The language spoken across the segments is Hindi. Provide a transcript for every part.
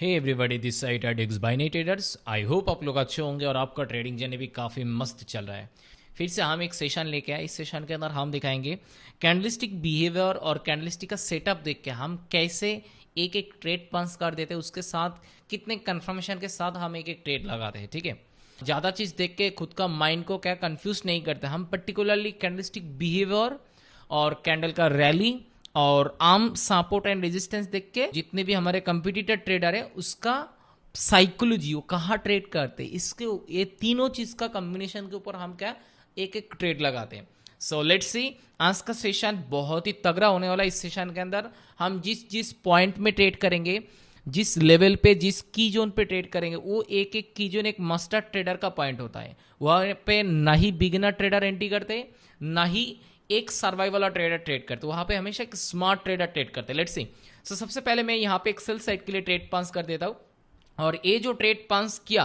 Hey everybody, this side at X binary traders. I hope आप लोग अच्छे होंगे और आपका ट्रेडिंग जर्नी भी काफ़ी मस्त चल रहा है। फिर से हम एक सेशन लेके आए। इस सेशन के अंदर हम दिखाएंगे कैंडलिस्टिक बिहेवियर और कैंडलिस्टिक का सेटअप देख के हम कैसे एक एक ट्रेड पंच कर देते हैं, उसके साथ कितने कंफर्मेशन के साथ हम एक एक ट्रेड लगाते हैं। ठीक है, ज़्यादा चीज़ देख के खुद का माइंड को क्या कंफ्यूज नहीं करते हम। पर्टिकुलरली कैंडलिस्टिक बिहेवियर और कैंडल का रैली और आर्म सपोर्ट एंड रेजिस्टेंस देख के जितने भी हमारे कंपिटिटर ट्रेडर है उसका साइकोलॉजी, वो कहाँ ट्रेड करते हैं, इसके ये तीनों चीज का कॉम्बिनेशन के ऊपर हम क्या एक एक ट्रेड लगाते हैं। सो लेट्स सी, आज का सेशन बहुत ही तगड़ा होने वाला है। इस सेशन के अंदर हम जिस जिस पॉइंट में ट्रेड करेंगे, जिस लेवल पे, जिस की जोन पे ट्रेड करेंगे, वो एक एक की जोन एक मास्टर ट्रेडर का पॉइंट होता है। वहां पे ना ही बिगिनर ट्रेडर एंट्री करते, ना ही एक सर्वाइवल और ट्रेडर ट्रेड करते, वहां पे हमेशा एक स्मार्ट ट्रेडर ट्रेड करते। Let's see. सो सबसे पहले मैं यहाँ पे एक सेल साइड के लिए ट्रेड पास कर देता हूँ। और ये जो ट्रेड पास किया,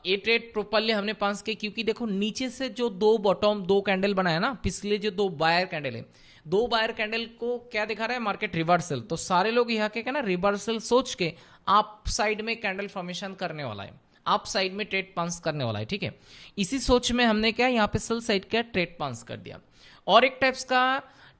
ये ट्रेड प्रॉपरली हमने पास किया क्योंकि देखो नीचे से जो दो बॉटम दो कैंडल बनाया ना, पिछले जो दो बायर कैंडल है, दो बायर कैंडल को क्या दिखा रहा है मार्केट, रिवर्सल। तो सारे लोग यहाँ के क्या ना रिवर्सल सोच के आप साइड में कैंडल फॉर्मेशन करने वाला है, आप साइड में ट्रेड पास करने वाला है। ठीक है, इसी सोच में हमने क्या यहाँ पे सेल साइड का ट्रेड पास कर दिया। और एक टाइप्स का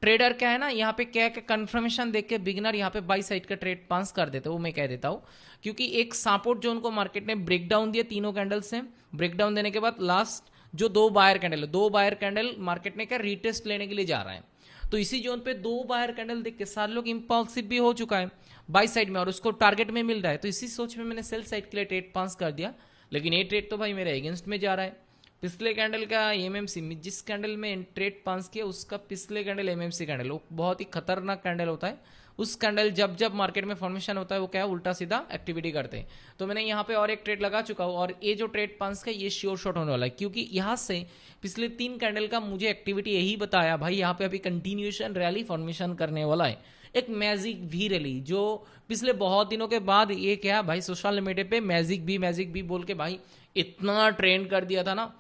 ट्रेडर क्या है ना, यहाँ पे क्या क्या कंफर्मेशन देख के बिगिनर यहाँ पे बाई साइड का ट्रेड पास कर देते, वो मैं कह देता हूँ। क्योंकि एक सपोर्ट जोन को मार्केट ने ब्रेक डाउन दिया, तीनों कैंडल से ब्रेक डाउन देने के बाद लास्ट जो दो बायर कैंडल है, दो बायर कैंडल मार्केट ने क्या रीटेस्ट लेने के लिए जा रहा है। तो इसी जोन पे दो बायर कैंडल देख के सारे लोग इंपल्सिव भी हो चुका है बाई साइड में और उसको टारगेट में मिल रहा है। तो इसी सोच में मैंने सेल साइड के लिए ट्रेड पास कर दिया। लेकिन ये ट्रेड तो भाई मेरे अगेंस्ट में जा रहा है। पिछले कैंडल का एमएमसी में जिस कैंडल में ट्रेड पास किया उसका पिछले कैंडल एमएमसी कैंडल, वो बहुत ही खतरनाक कैंडल होता है। उस कैंडल जब जब मार्केट में फॉर्मेशन होता है वो क्या है, उल्टा सीधा एक्टिविटी करते हैं। तो मैंने यहाँ पे और एक ट्रेड लगा चुका हूँ और ये जो ट्रेड पास का ये श्योर शॉट होने वाला है क्योंकि यहाँ से पिछले तीन कैंडल का मुझे एक्टिविटी यही बताया भाई, यहाँ पे अभी कंटिन्यूएशन रैली फॉर्मेशन करने वाला है, एक मैजिक भी रैली जो पिछले बहुत दिनों के बाद ये क्या भाई सोशल मीडिया पे मैजिक भी बोल के भाई इतना ट्रेंड कर दिया था ना,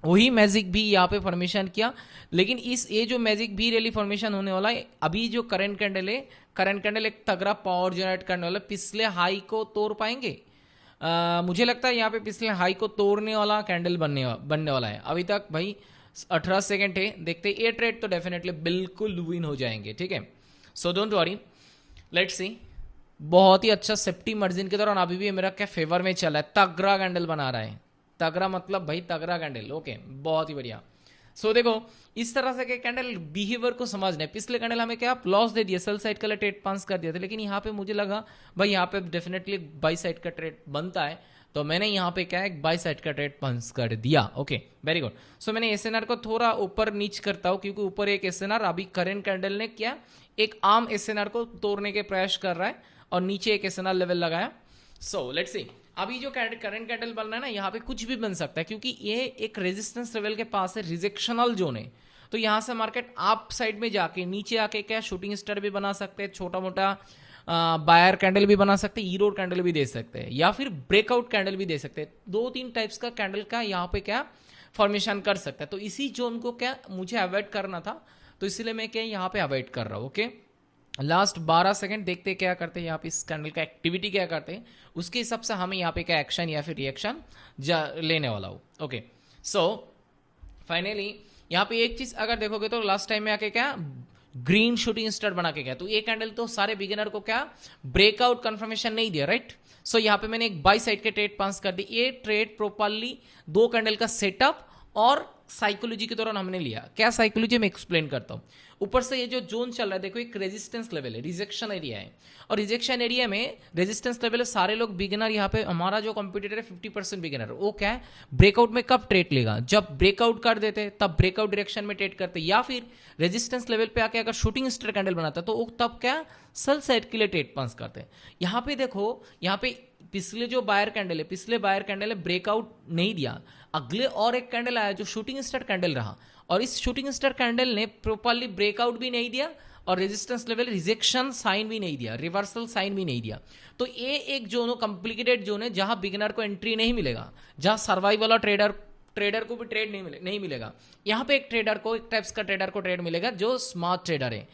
वही मैजिक भी यहाँ पे फॉर्मेशन किया। लेकिन इस ये जो मैजिक भी रैली फॉर्मेशन होने वाला है, अभी जो करंट कैंडल है, करंट कैंडल एक तगड़ा पावर जनरेट करने वाला है। पिछले हाई को तोड़ पाएंगे, मुझे लगता है यहाँ पे पिछले हाई को तोड़ने वाला कैंडल बनने वाला है। अभी तक भाई 18 सेकंड है, देखते ये ट्रेड तो डेफिनेटली बिल्कुल विन हो जाएंगे। ठीक है, so don't worry, let's see. बहुत ही अच्छा सेफ्टी मार्जिन के दौरान अभी भी मेरा क्या फेवर में चला है, तगड़ा कैंडल बना रहा है। तगड़ा मतलब भाई तगड़ा कैंडल, ओके, बहुत ही बढ़िया। सो देखो इस तरह से क्या कैंडल बिहेवियर को समझना है। पिछले कैंडल हमें क्या लॉस दे दिया, सेल साइड का ट्रेड पास कर दिया था, लेकिन यहाँ पे मुझे लगा भाई यहाँ पे डेफिनेटली बाई साइड का ट्रेड बनता है, तो मैंने यहाँ पे क्या एक बाई साइड का ट्रेड पास कर दिया। Okay, very good. सो मैंने एसएनआर को थोड़ा ऊपर नीच करता हूँ क्योंकि ऊपर एक एसएनआर अभी करंट कैंडल ने क्या एक आम एसएनआर को तोड़ने के प्रयास कर रहा है और नीचे एक एसएनआर लेवल लगाया। सो लेट्स सी, अभी जो करंट कैंडल बन रहा है ना, यहाँ पे कुछ भी बन सकता है क्योंकि ये एक रेजिस्टेंस लेवल के पास है, रिजेक्शनल जोन है। तो यहाँ से मार्केट आप साइड में जाके नीचे आके क्या शूटिंग स्टार भी बना सकते हैं, छोटा मोटा बायर कैंडल भी बना सकते हैं, ईरोड कैंडल भी दे सकते हैं, या फिर ब्रेकआउट कैंडल भी दे सकते हैं। दो तीन टाइप्स का कैंडल का यहाँ पे क्या फॉर्मेशन कर सकता है। तो इसी जोन को क्या मुझे अवॉइड करना था, तो इसीलिए मैं क्या यहाँ पे अवॉइड कर रहा हूँ। ओके, लास्ट 12 सेकंड देखते क्या करते हैं यहाँ पे, इस कैंडल का एक्टिविटी क्या करते हैं, उसके हिसाब से हमें यहाँ पे क्या एक्शन या फिर रिएक्शन लेने वाला हो। ओके, सो फाइनली यहाँ पे एक चीज अगर देखोगे तो लास्ट टाइम में आके क्या ग्रीन शूटिंग स्टार बना के गया, तो ये कैंडल तो सारे बिगिनर को क्या ब्रेकआउट कंफर्मेशन नहीं दिया, राइट। सो यहाँ पे मैंने एक बाई साइड के ट्रेड पास कर दी। ये ट्रेड प्रॉपरली दो कैंडल का सेटअप और साइकोलॉजी के दौरान हमने लिया। क्या साइकोलॉजी मैं एक्सप्लेन करता हूँ। ऊपर से ये जो जोन चल रहा है देखो, एक रेजिस्टेंस लेवल है, रिजेक्शन एरिया है, और रिजेक्शन एरिया में रेजिस्टेंस लेवल है, सारे लोग बिगिनर। यहाँ पे हमारा जो कंपटीटर है 50% बिगिनर, वो क्या है ब्रेकआउट में कब ट्रेड लेगा, जब ब्रेकआउट कर देते तब ब्रेकआउट डायरेक्शन में ट्रेड करते, या फिर रेजिस्टेंस लेवल पे आके अगर शूटिंग स्टार कैंडल बनाता तो वो तब क्या सेल साइड के लिए ट्रेड पास करते हैं। यहाँ पे देखो, यहाँ पे पिछले जो बायर कैंडल है, पिछले बायर कैंडल है ब्रेकआउट नहीं दिया, अगले और एक कैंडल आया जो शूटिंग स्टार कैंडल रहा, और इस शूटिंग स्टार कैंडल ने प्रॉपरली ब्रेकआउट भी नहीं दिया और रेजिस्टेंस लेवल रिजेक्शन साइन भी नहीं दिया, रिवर्सल साइन भी नहीं दिया। तो ये एक जोन कॉम्प्लिकेटेड जोन है जहां बिगिनर को एंट्री नहीं मिलेगा, जहां सर्वाइवल और ट्रेडर को भी ट्रेड नहीं मिलेगा। यहाँ पे एक ट्रेडर को, एक टाइप्स का ट्रेडर को ट्रेड मिलेगा जो स्मार्ट ट्रेडर है।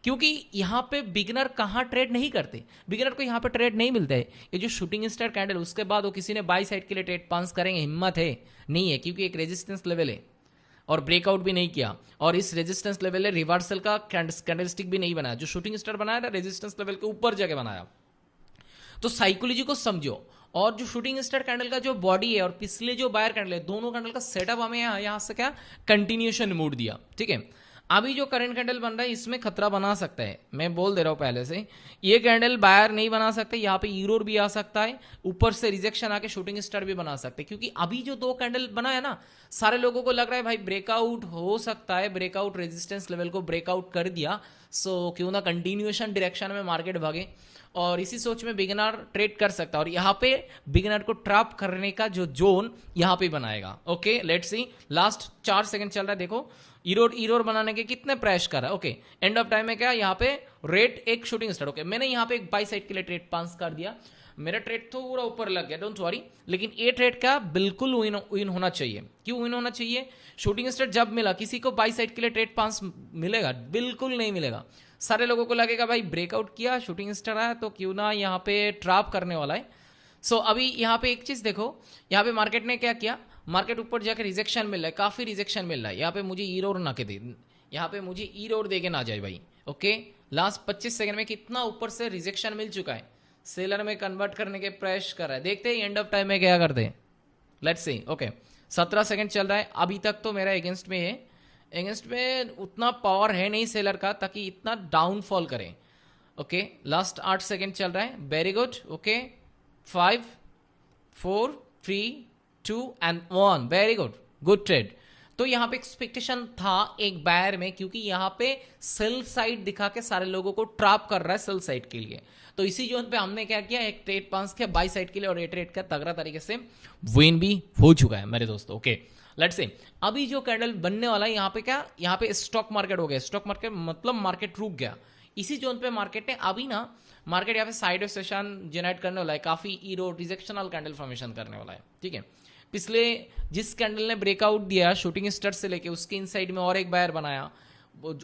क्योंकि यहाँ पे बिगनर कहाँ ट्रेड नहीं करते, बिगनर को यहाँ पे ट्रेड नहीं मिलता है। ये जो शूटिंग स्टार कैंडल उसके बाद वो किसी ने बाई साइड के लिए ट्रेड पास करेंगे, हिम्मत है नहीं है, क्योंकि एक रेजिस्टेंस लेवल है और ब्रेकआउट भी नहीं किया, और इस रेजिस्टेंस लेवल है रिवर्सल का कैंडलस्टिक भी नहीं बनाया। जो शूटिंग स्टार बनाया था रेजिस्टेंस लेवल के ऊपर जाके बनाया। तो साइकोलॉजी को समझो, और जो शूटिंग स्टार कैंडल का जो बॉडी है और पिछले जो बायर कैंडल है, दोनों कैंडल का सेटअप हमें यहाँ से क्या कंटिन्यूएशन मूड दिया, ठीक है। अभी जो करंट कैंडल बन रहा है इसमें खतरा बना सकता है, मैं बोल दे रहा हूँ पहले से, ये कैंडल बायर नहीं बना सकते, यहाँ पे ईरोर भी आ सकता है, ऊपर से रिजेक्शन आके शूटिंग स्टार भी बना सकते हैं। क्योंकि अभी जो दो कैंडल बना है ना, सारे लोगों को लग रहा है भाई ब्रेकआउट हो सकता है, ब्रेकआउट रेजिस्टेंस लेवल को ब्रेकआउट कर दिया, सो क्यों ना कंटिन्यूएशन डायरेक्शन में मार्केट भागे, और इसी सोच में बिगिनर ट्रेड कर सकता है। और यहाँ पे बिगिनर को ट्रैप करने का जो जोन यहाँ पे बनाएगा। Okay let's see, last 4 second चल रहा है, देखो ईरोर बनाने के कितने प्रयास कर रहा है। ओके एंड ऑफ टाइम में क्या यहाँ पे रेट एक शूटिंग स्टार। ओके मैंने यहाँ पे एक बाई साइड के लिए ट्रेड पास कर दिया, मेरा ट्रेड थोड़ा ऊपर लग गया, डोंट वरी, लेकिन ये ट्रेड का बिल्कुल विन होना चाहिए। क्यों विन होना चाहिए? शूटिंग स्टार जब मिला, किसी को बाई साइड के लिए ट्रेड पास मिलेगा? बिल्कुल नहीं मिलेगा। सारे लोगों को लगेगा भाई ब्रेकआउट किया, शूटिंग स्टार आया, तो क्यों ना यहाँ पे ट्रैप करने वाला है। सो अभी यहाँ पे एक चीज देखो, यहाँ पे मार्केट ने क्या किया, मार्केट ऊपर जाकर रिजेक्शन मिल रहा है, काफी रिजेक्शन मिल रहा है। यहाँ पे मुझे ईरोर ना के दे, यहाँ पे मुझे ईरोर दे के ना जाए भाई। ओके लास्ट 25 सेकंड में कितना ऊपर से रिजेक्शन मिल चुका है, सेलर में कन्वर्ट करने के प्रयास कर रहा है, देखते हैं एंड ऑफ टाइम में क्या करते हैं। Let's see. ओके 17 सेकंड चल रहा है, अभी तक तो मेरा अगेंस्ट में है, अगेंस्ट में उतना पावर है नहीं सेलर का ताकि इतना डाउनफॉल करें। ओके लास्ट 8 सेकंड चल रहा है, very good. Okay 5 4 3 2 and 1, very good, good trade. तो यहाँ पे एक्सपेक्टेशन था एक बायर में, क्योंकि यहाँ पे सेल साइड दिखा के सारे लोगों को ट्रैप कर रहा है सेल साइड के लिए। तो इसी जोन पे हमने क्या किया, एक ट्रेड पास किया बाई साइड के लिए, और ये ट्रेड का तगड़ा तरीके से विन भी हो चुका है मेरे दोस्तों। ओके लेट्स से अभी जो कैंडल बनने वाला है यहाँ पे क्या, यहाँ पे स्टॉक मार्केट हो गया, स्टॉक मार्केट मतलब मार्केट रुक गया। इसी जोन पे मार्केट है अभी ना, मार्केट यहाँ पे साइड ऑफ सेशन जनरेट करने वाला है, काफी ईरो रिजेक्शनल कैंडल फॉर्मेशन करने वाला है, ठीक है। पिछले जिस कैंडल ने ब्रेकआउट दिया शूटिंग स्टार से लेके, उसके इनसाइड में और एक बायर बनाया,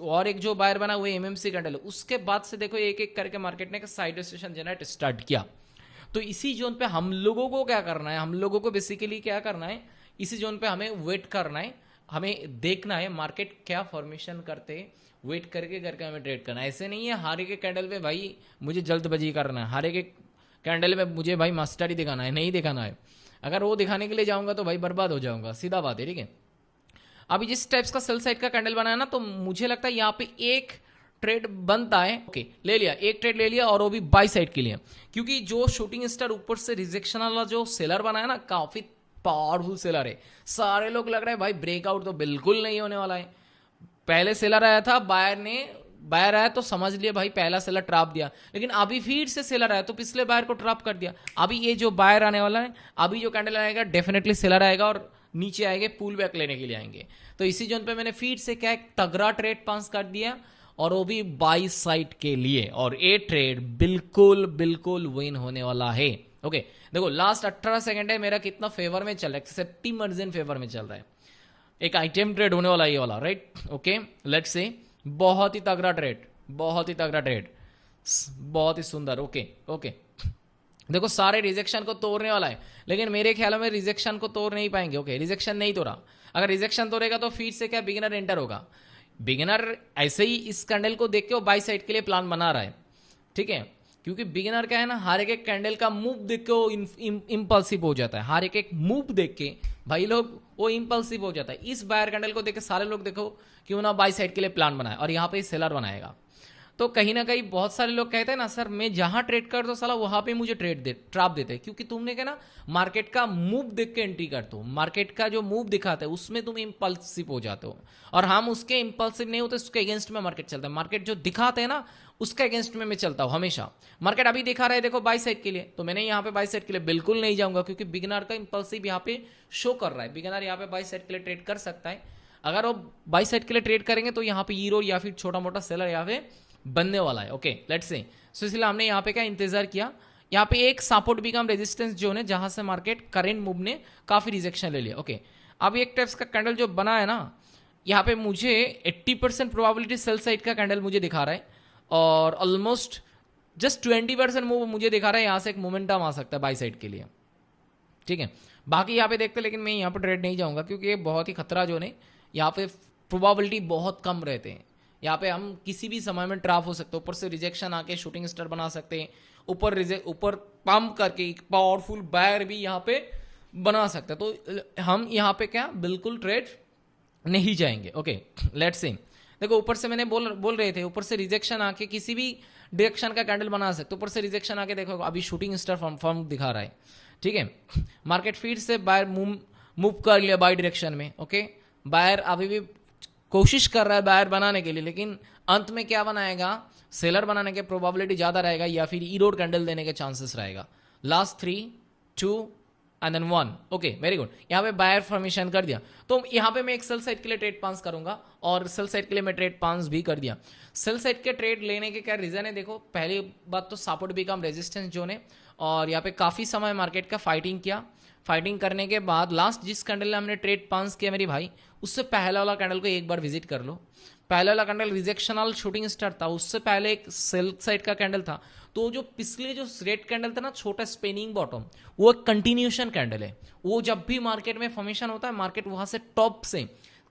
और एक जो बायर बना वो एमएमसी कैंडल, उसके बाद से देखो एक एक करके मार्केट ने side of session generate start किया। तो इसी जोन पे हम लोगों को क्या करना है, हम लोगों को बेसिकली क्या करना है, इसी जोन पे हमें वेट करना है, हमें देखना है मार्केट क्या फॉर्मेशन करते, वेट करके करके हमें ट्रेड करना है। ऐसे नहीं है हारे के कैंडल पे भाई मुझे जल्दबाजी करना है, हारे के कैंडल में मुझे भाई मास्टरी दिखाना है, नहीं दिखाना है। अगर वो दिखाने के लिए जाऊंगा तो भाई बर्बाद हो जाऊंगा, सीधा बात है, ठीक है। अभी जिस टाइप्स का सेल साइड का कैंडल बनाया ना, तो मुझे लगता है यहाँ पे एक ट्रेड बनता है। ओके ले लिया, एक ट्रेड ले लिया, और वो भी बाई साइड के लिए, क्योंकि जो शूटिंग स्टार ऊपर से रिजेक्शन वाला जो सेलर बनाया ना, काफी पावरफुल सेलर है। सारे लोग लग रहा है भाई ब्रेकआउट तो बिल्कुल नहीं होने वाला है। पहले सेलर आया था, बायर आया तो समझ लिया भाई पहला सेलर ट्रैप दिया, लेकिन अभी फिर से सेलर आया तो पिछले बायर को ट्रैप कर दिया। अभी ये जो बायर आने वाला है, अभी जो कैंडल आएगा डेफिनेटली सेलर आएगा और नीचे आएंगे पुल बैक लेने के लिए आएंगे। तो इसी जोन पे मैंने फिर से क्या एक तगड़ा ट्रेड पास कर दिया, और वो भी बाई साइड के लिए, और ये ट्रेड बिल्कुल बिल्कुल विन होने वाला है। ओके देखो लास्ट 18 सेकंड है, मेरा कितना फेवर में चल रहा है, 70 मार्जिन फेवर में चल रहा है। एक आइटम ट्रेड होने वाला है ये वाला, राइट। ओके लेट्स से बहुत ही तगड़ा ट्रेड, बहुत ही तगड़ा ट्रेड, बहुत ही सुंदर। ओके ओके देखो सारे रिजेक्शन को तोड़ने वाला है, लेकिन मेरे ख्याल में रिजेक्शन को तोड़ नहीं पाएंगे। ओके रिजेक्शन नहीं तोड़ा, अगर रिजेक्शन तोड़ेगा तो फिर से क्या बिगिनर एंटर होगा। बिगिनर ऐसे ही इस कैंडल को देख के वो बाई साइड के लिए प्लान बना रहा है, ठीक है। क्योंकि बिगिनर क्या है ना, हर एक कैंडल का मूव देख के वो इम्पल्सिव हो जाता है, हर एक मूव देख के भाई लोग वो इम्पल्सिव हो जाता है। इस बायर कैंडल को देख के सारे लोग देखो क्यों ना बाई साइड के लिए प्लान बनाए, और यहाँ पे सेलर बनाएगा। तो कहीं ना कहीं बहुत सारे लोग कहते हैं ना, सर मैं जहां ट्रेड कर दो साला वहां पे मुझे ट्रैप देते हैं, क्योंकि तुमने क्या ना मार्केट का मूव देख के एंट्री करते हो, मार्केट का जो मूव दिखाते हैं उसमें तुम इंपल्सिव हो जाते हो, और हम उसके इंपल्सिव नहीं होते, उसके अगेंस्ट में मार्केट चलता है। मार्केट जो दिखाते हैं ना उसके अगेंस्ट में मैं चलता हूं हमेशा। मार्केट अभी दिखा रहा है देखो बाई साइड के लिए, तो मैंने यहाँ पे बाई साइड के लिए बिल्कुल नहीं जाऊंगा, क्योंकि बिगिनर का इंपल्सिव यहाँ पे शो कर रहा है। बिगिनर यहाँ पे बाई साइड के लिए ट्रेड कर सकता है, अगर वो बाई साइड के लिए ट्रेड करेंगे तो यहाँ पे ईरो या फिर छोटा मोटा सेलर यहाँ पे बनने वाला है। ओके लेट्स से, सो इसलिए हमने यहाँ पे क्या इंतजार किया, यहाँ पे एक सपोर्ट बिकम रेजिस्टेंस जोन है जहां से मार्केट करेंट मूव ने काफी रिजेक्शन ले लिया। ओके अब एक टाइप्स का कैंडल जो बना है ना, यहाँ पे मुझे 80% प्रोबेबिलिटी सेल साइड का कैंडल मुझे दिखा रहा है, और ऑलमोस्ट जस्ट 20% मूव मुझे दिखा रहा है, यहाँ से एक मोमेंटम आ सकता है बाई साइड के लिए, ठीक है। बाकी यहाँ पे देखते हैं, लेकिन मैं यहाँ पे ट्रेड नहीं जाऊँगा क्योंकि ये बहुत ही खतरा जोन है, यहाँ पे प्रोबेबिलिटी बहुत कम रहते हैं। यहाँ पे हम किसी भी समय में ट्रैप हो सकते हैं, ऊपर से रिजेक्शन आके शूटिंग स्टार बना सकते हैं, ऊपर पंप करके एक पावरफुल बायर भी यहाँ पे बना सकते हैं। तो हम यहाँ पे क्या बिल्कुल ट्रेड नहीं जाएंगे। Okay, let's see. देखो ऊपर से मैंने बोल रहे थे, ऊपर से रिजेक्शन आके किसी भी डायरेक्शन का कैंडल बना सकते, ऊपर से रिजेक्शन आके देखो अभी शूटिंग स्टार फॉर्म दिखा रहा है, ठीक है। मार्केट फिर से बायर मूव कर लिया बाई डायरेक्शन में। ओके, बायर अभी भी कोशिश कर रहा है बायर बनाने के लिए, लेकिन अंत में क्या बनाएगा, सेलर बनाने के प्रोबेबिलिटी ज़्यादा रहेगा या फिर ईरोड कैंडल देने के चांसेस रहेगा। Last 3, 2 and then 1। Okay, very good. यहाँ पे बायर फॉर्मेशन कर दिया, तो यहाँ पे मैं एक सेल साइड के लिए ट्रेड पास करूंगा और सेल साइड के लिए मैं ट्रेड पास भी कर दिया। सेल साइड के ट्रेड लेने के क्या रीजन है, देखो पहली बात तो सपोर्ट बिकम रेजिस्टेंस जोन है और यहाँ पे काफ़ी समय मार्केट का फाइटिंग किया। फाइटिंग करने के बाद लास्ट जिस कैंडल में हमने ट्रेड पास किया मेरे भाई, उससे पहला वाला कैंडल को एक बार विजिट कर लो। पहला वाला कैंडल रिजेक्शनल शूटिंग स्टार था, उससे पहले एक सेल साइड का कैंडल था। तो जो पिछले जो रेड कैंडल था ना, छोटा स्पेनिंग बॉटम, वो एक कंटिन्यूएशन कैंडल है। वो जब भी मार्केट में फॉर्मेशन होता है, मार्केट वहां से टॉप से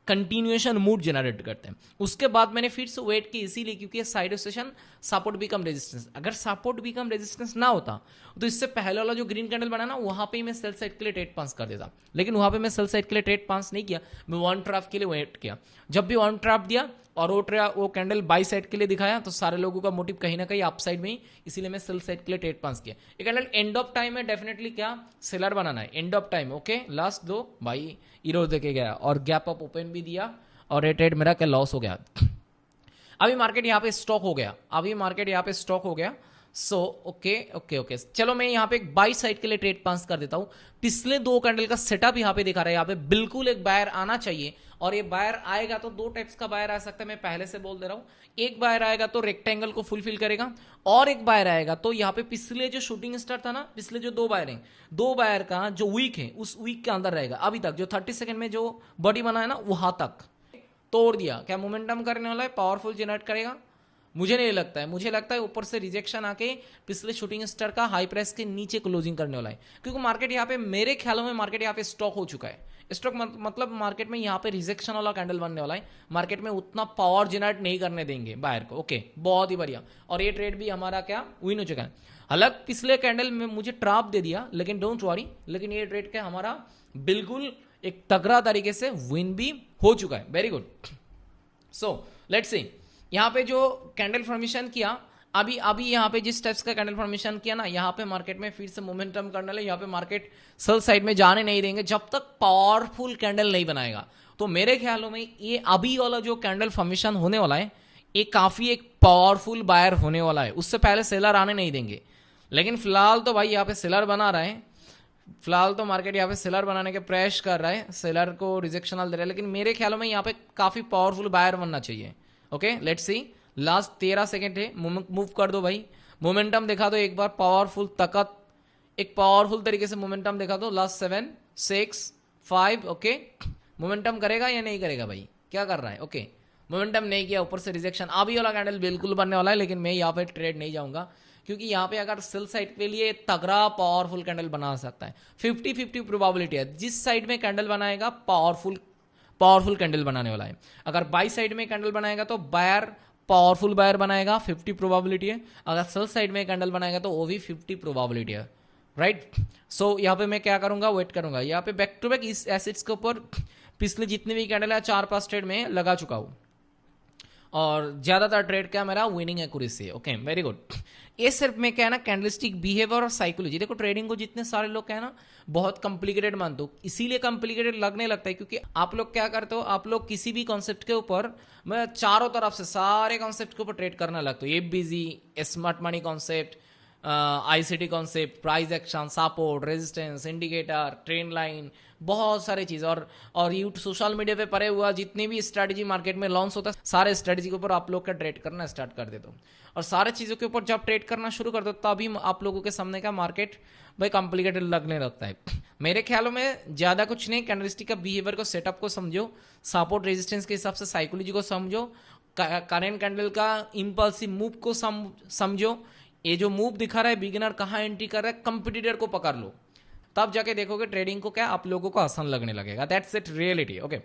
कंटिन्यूएशन मूड जनरेट करते हैं। उसके बाद मैंने फिर से वेट की इसीलिए क्योंकि side session support become resistance, अगर सपोर्ट बिकम रेजिस्टेंस ना होता तो इससे पहले वाला जो ग्रीन कैंडल बना ना, वहां पे ही मैं सेल साइड के लिए ट्रेड पास कर देता, लेकिन वहां पे मैं सेल साइड के लिए ट्रेड पास नहीं किया, मैं वन ट्रैप के लिए वेट किया। जब भी वन ट्रैप दिया और वो कैंडल बाई साइड के लिए दिखाया तो सारे लोगों का मोटिव कहीं ना कहीं अप साइड में ही, इसीलिए मैं सेल साइड के लिए ट्रेड पास किया। ये कैंडल एंड ऑफ टाइम में डेफिनेटली क्या सेलर बनाना है, end of time. Okay, last 2 भाई ईरो देके गया और गैप अप ओपन भी दिया और ये ट्रेड मेरा क्या लॉस हो गया। अभी मार्केट यहाँ पे स्टॉक हो गया, सो ओके, चलो मैं यहाँ पे एक बाई साइड के लिए ट्रेड पास कर देता हूँ। पिछले 2 कैंडल का सेटअप यहाँ पे दिखा रहा है, यहाँ पे बिल्कुल एक बायर आना चाहिए और ये बायर आएगा तो 2 टाइप्स का बायर आ सकता है, मैं पहले से बोल दे रहा हूँ। एक बायर आएगा तो रेक्टेंगल को फुलफिल करेगा और एक बायर आएगा तो यहाँ पे पिछले जो शूटिंग स्टार था ना, पिछले जो 2 बायर हैं, 2 बायर का जो वीक है उस वीक के अंदर रहेगा। अभी तक जो 30 सेकंड में जो बॉडी बना है ना, वहां तक तोड़ दिया। क्या मोमेंटम करने वाला है, पावरफुल जनरेट करेगा? मुझे नहीं लगता है, मुझे लगता है ऊपर से रिजेक्शन आके पिछले शूटिंग स्टार का हाई प्राइस के नीचे क्लोजिंग करने वाला है, क्योंकि मार्केट यहाँ पे मेरे ख्यालों में मार्केट यहाँ पे स्टॉक हो चुका है। स्टॉक मतलब मार्केट में यहाँ पे रिजेक्शन वाला कैंडल बनने वाला है, मार्केट में उतना पावर जनरेट नहीं करने देंगे बायर को। ओके, बहुत ही बढ़िया। और ये ट्रेड भी हमारा क्या विन हो चुका है। हालांकि पिछले कैंडल में मुझे ट्रैप दे दिया, लेकिन डोंट वरी, लेकिन ये ट्रेड क्या हमारा बिल्कुल एक तगड़ा तरीके से विन भी हो चुका है। Very good. So let's see, यहाँ पे जो कैंडल फॉर्मेशन किया, अभी यहाँ पे जिस टाइप्स का कैंडल फॉर्मेशन किया ना, यहाँ पे मार्केट में फिर से मोमेंटम करने लगे। यहाँ पे मार्केट सेल साइड में जाने नहीं देंगे जब तक पावरफुल कैंडल नहीं बनाएगा। तो मेरे ख्यालों में ये अभी वाला जो कैंडल फॉर्मेशन होने वाला है, ये काफी एक पावरफुल बायर होने वाला है, उससे पहले सेलर आने नहीं देंगे। लेकिन फिलहाल तो भाई यहाँ पे सेलर बना रहे हैं, फिलहाल तो मार्केट यहाँ पे सेलर बनाने के प्रयास कर रहा है, सेलर को रिजेक्शनल दे रहा है, लेकिन मेरे ख्यालों में यहाँ पे काफी पावरफुल बायर बनना चाहिए। Okay, let's see, last 13 second है, मूव कर दो भाई, मोमेंटम दिखा दो एक बार, पावरफुल ताकत, एक पावरफुल तरीके से मोमेंटम दिखा दो। लास्ट 7, 6, 5। ओके, मोमेंटम करेगा या नहीं करेगा भाई, क्या कर रहा है? ओके, मोमेंटम नहीं किया, ऊपर से रिजेक्शन। अभी वाला कैंडल बिल्कुल बनने वाला है, लेकिन मैं यहाँ पे ट्रेड नहीं जाऊंगा क्योंकि यहाँ पे अगर सेल साइड के लिए तगड़ा पावरफुल कैंडल बना सकता है। 50-50 प्रोबेबिलिटी है, जिस साइड में कैंडल बनाएगा पावरफुल कैंडल बनाने वाला है। अगर बाई साइड में कैंडल बनाएगा तो बायर पावरफुल बायर बनाएगा, 50 प्रोबेबिलिटी है। अगर सेल साइड में कैंडल बनाएगा तो वो भी 50 प्रोबेबिलिटी है, राइट। सो यहाँ पे मैं क्या करूंगा, वेट करूंगा। यहाँ पे बैक टू बैक इस एसिड्स के ऊपर पिछले जितने भी कैंडल है 4-5 ट्रेड में लगा चुका हूँ और ज्यादातर ट्रेड क्या मेरा विनिंग एक्यूरेसी है। Okay, very good. ये सिर्फ मैं क्या है ना, कैंडलस्टिक बिहेवियर और साइकोलॉजी। देखो ट्रेडिंग को जितने सारे लोग क्या है ना बहुत कॉम्प्लिकेटेड मानते हो, इसीलिए कॉम्प्लिकेटेड लगने लगता है क्योंकि आप लोग क्या करते हो, आप लोग किसी भी कॉन्सेप्ट के ऊपर मैं चारों तरफ से सारे कॉन्सेप्ट के ऊपर ट्रेड करना लगता है। FBG, smart money concept, ICT concept, price action, support, resistance, indicator, trend line, बहुत सारी चीज़। और यूट्यूब सोशल मीडिया पे पड़े हुआ जितनी भी स्ट्रैटेजी मार्केट में लॉन्च होता है, सारे स्ट्रैटेजी के ऊपर आप लोग का ट्रेड करना स्टार्ट कर देते हो। और सारे चीज़ों के ऊपर जब ट्रेड करना शुरू कर दो तभी आप लोगों के सामने का मार्केट भाई कॉम्प्लिकेटेड लगने लगता है। मेरे ख्यालों में ज़्यादा कुछ नहीं, कैंडलस्टिक का बिहेवियर को, सेटअप को समझो, सपोर्ट रेजिस्टेंस के हिसाब से साइकोलॉजी को समझो करंट कैंडल का इंपल्सिव मूव को समझो। ये जो मूव दिखा रहा है बिगिनर कहाँ एंट्री कर रहा है, कंपटीटर को पकड़ लो, तब जाके देखोगे ट्रेडिंग को क्या आप लोगों को आसान लगने लगेगा। That's it reality. ओके,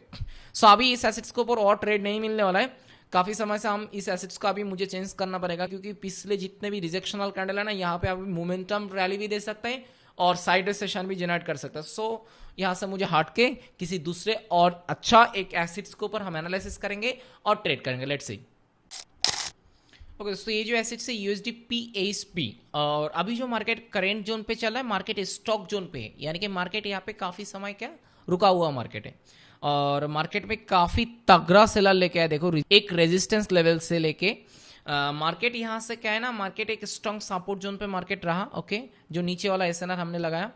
सो अभी इस एसेट्स के ऊपर और ट्रेड नहीं मिलने वाला है काफी समय से। हम इस एसेट्स का अभी मुझे चेंज करना पड़ेगा, क्योंकि पिछले जितने भी रिजेक्शनल कैंडल है ना, यहाँ पे अभी मोमेंटम रैली भी दे सकते हैं और साइड सेशन भी जनरेट कर सकता है। सो यहाँ से मुझे हट के किसी दूसरे और अच्छा एक एसेट्स के ऊपर हम एनालिसिस करेंगे और ट्रेड करेंगे। Let's see. ओके दोस्तों, ये जो एसेट्स है यूएसडी पीएसपी, और अभी जो मार्केट करेंट जोन पे चल रहा है, मार्केट स्टॉक जोन पे है, यानी कि मार्केट यहाँ पे काफी समय क्या रुका हुआ मार्केट है, और मार्केट में काफी तगड़ा सेलर लेके आया। देखो एक रेजिस्टेंस लेवल से लेके मार्केट यहाँ से क्या है ना, मार्केट एक स्ट्रॉन्ग सपोर्ट जोन पे मार्केट रहा। ओके, जो नीचे वाला एसएनआर हमने लगाया,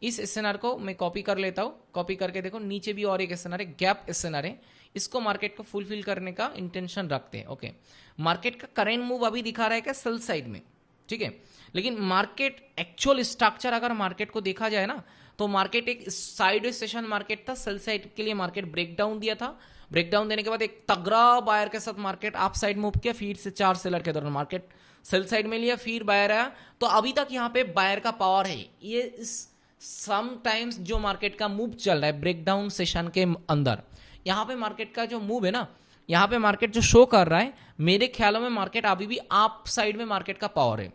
इस एसएनआर को मैं कॉपी कर लेता हूँ। कॉपी करके देखो नीचे भी और एक एसएनआर है, गैप एसएनआर है, इसको मार्केट को फुलफिल करने का इंटेंशन रखते हैं। ओके, मार्केट का करेंट मूव अभी दिखा रहा है क्या, सेल साइड में, ठीक है। लेकिन मार्केट एक्चुअल स्ट्रक्चर अगर मार्केट को देखा जाए ना, तो मार्केट एक साइड सेशन मार्केट था, सेल साइड के लिए मार्केट ब्रेकडाउन दिया था। ब्रेकडाउन देने के बाद एक तगड़ा बायर के साथ मार्केट अप साइड मूव किया, फिर से 4 सेलर के दौरान मार्केट सेल साइड में लिया, फिर बायर आया। तो अभी तक यहाँ पे बायर का पावर है। ये इस समटाइम्स जो मार्केट का मूव चल रहा है ब्रेकडाउन सेशन के अंदर, यहाँ पे मार्केट का जो मूव है ना, यहाँ पे मार्केट जो शो कर रहा है, मेरे ख्यालों में मार्केट अभी भी अप साइड में मार्केट का पावर है।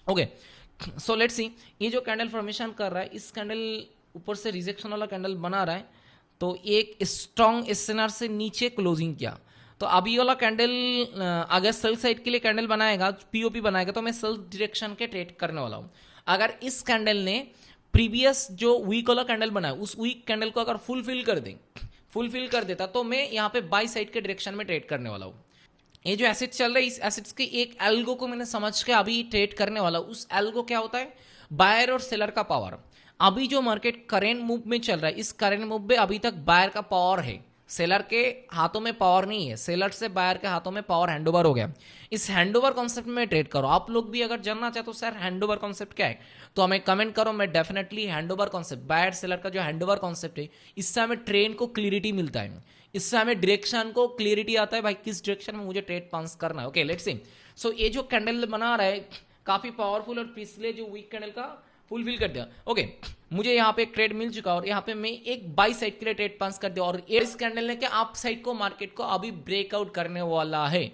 ओके, सो लेट्स सी, ये जो कैंडल फॉर्मेशन कर रहा है, इस कैंडल ऊपर से रिजेक्शन वाला कैंडल बना रहा है, तो एक स्ट्रॉन्ग एसएनआर से नीचे क्लोजिंग किया। तो अभी वाला कैंडल अगर सेल साइड के लिए कैंडल बनाएगा, पीओपी बनाएगा, तो मैं सेल डायरेक्शन के ट्रेड करने वाला हूँ। अगर इस कैंडल ने प्रीवियस जो वीक वाला कैंडल बनाया, उस वीक कैंडल को अगर फुलफिल कर देता, तो मैं यहाँ पे बाई साइड के डायरेक्शन में ट्रेड करने वाला हूँ। ये जो एसेट चल रहा है, इस एसेट्स के एक एल्गो को मैंने समझ के अभी ट्रेड करने वाला। उस एल्गो क्या होता है, बायर और सेलर का पावर। अभी जो मार्केट करेंट मूव में चल रहा है, इस करेंट मूव में अभी तक बायर का पावर है, सेलर के हाथों में पावर नहीं है। सेलर से बायर के हाथों में पावर हैंडओवर हो गया। इस हैंडओवर कॉन्सेप्ट में ट्रेड करो। आप लोग भी अगर जानना चाहते हो सर हैंडओवर कॉन्सेप्ट क्या है, तो हमें कमेंट करो। मैं definitely handover concept, buyer seller का जो हैंडओवर कॉन्सेप्ट है, इससे हमें ट्रेन को क्लियरिटी मिलता है, इससे हमें डायरेक्शन को क्लियरिटी आता है, भाई किस डायरेक्शन में मुझे ट्रेड पास करना है। Okay let's see. सो ये जो कैंडल बना रहा है काफी पावरफुल, और पिछले जो वीक कैंडल का फुलफिल कर दिया। ओके, मुझे यहाँ पे एक ट्रेड मिल चुका, और यहाँ पे मैं एक बाई साइड के लिए ट्रेड पास कर दिया, और इस कैंडल ने क्या अप साइड को मार्केट को अभी ब्रेकआउट करने वाला है।